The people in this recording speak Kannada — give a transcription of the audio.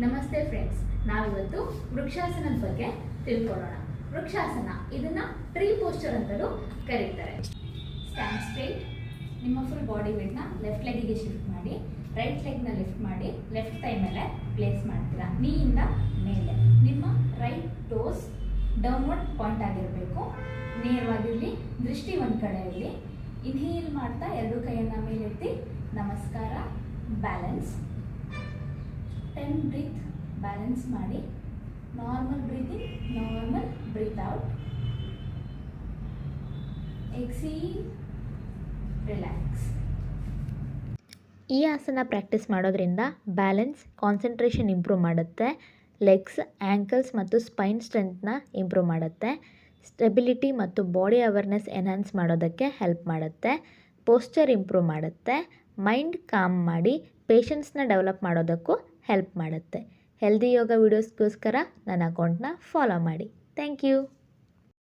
ನಮಸ್ತೆ ಫ್ರೆಂಡ್ಸ್, ನಾವಿವತ್ತು ವೃಕ್ಷಾಸನದ ಬಗ್ಗೆ ತಿಳ್ಕೊಳ್ಳೋಣ. ವೃಕ್ಷಾಸನ ಇದನ್ನ ಟ್ರೀ ಪೋಸ್ಚರ್ ಅಂತಲೂ ಕರೀತಾರೆ. ಸ್ಟ್ಯಾಂಡ್ ಸ್ಟ್ರೇಟ್, ನಿಮ್ಮ ಫುಲ್ ಬಾಡಿ ವೇಟ್ನ ಲೆಫ್ಟ್ ಲೆಗ್ಗಿಗೆ ಶಿಫ್ಟ್ ಮಾಡಿ, ರೈಟ್ ಲೆಗ್ನ ಲಿಫ್ಟ್ ಮಾಡಿ ಲೆಫ್ಟ್ ಥೈ ಮೇಲೆ ಪ್ಲೇಸ್ ಮಾಡ್ತೀರಾ. ನೀಯಿಂದ ಮೇಲೆ ನಿಮ್ಮ ರೈಟ್ ಟೋಸ್ ಡೌನ್ವರ್ಡ್ ಪಾಯಿಂಟ್ ಆಗಿರಬೇಕು, ನೇರವಾಗಿರಲಿ, ದೃಷ್ಟಿ ಒಂದು ಕಡೆ ಇರಲಿ. ಇನ್ಹೇಲ್ ಮಾಡ್ತಾ ಎರಡು ಕೈಯನ್ನು ಮೇಲೆತ್ತಿ ನಮಸ್ಕಾರ, ಬ್ಯಾಲೆನ್ಸ್. 10 ಬ್ರೀತ್ ಬ್ಯಾಲೆನ್ಸ್ ಮಾಡಿ. Normal breathing, normal breath out. Exhale, relax. ಈ ಆಸನ ಪ್ರಾಕ್ಟೀಸ್ ಮಾಡೋದ್ರಿಂದ ಬ್ಯಾಲೆನ್ಸ್, ಕಾನ್ಸಂಟ್ರೇಷನ್ ಇಂಪ್ರೂವ್ ಮಾಡುತ್ತೆ. ಲೆಗ್ಸ್, ಆ್ಯಂಕಲ್ಸ್ ಮತ್ತು ಸ್ಪೈನ್ ಸ್ಟ್ರೆಂತ್ನ ಇಂಪ್ರೂವ್ ಮಾಡುತ್ತೆ. ಸ್ಟೆಬಿಲಿಟಿ ಮತ್ತು ಬಾಡಿ ಅವೇರ್ನೆಸ್ ಎನ್ಹಾನ್ಸ್ ಮಾಡೋದಕ್ಕೆ ಹೆಲ್ಪ್ ಮಾಡುತ್ತೆ. ಪೋಸ್ಚರ್ ಇಂಪ್ರೂವ್ ಮಾಡುತ್ತೆ. ಮೈಂಡ್ ಕಾಮ್ ಮಾಡಿ ಪೇಷನ್ಸ್ನ ಡೆವಲಪ್ ಮಾಡೋದಕ್ಕೂ ಹೆಲ್ಪ್ ಮಾಡುತ್ತೆ. ಹೆಲ್ದಿ ಯೋಗ ವೀಡಿಯೋಸ್ಗೋಸ್ಕರ ನನ್ನ ಅಕೌಂಟ್ನ ಫಾಲೋ ಮಾಡಿ. Thank you.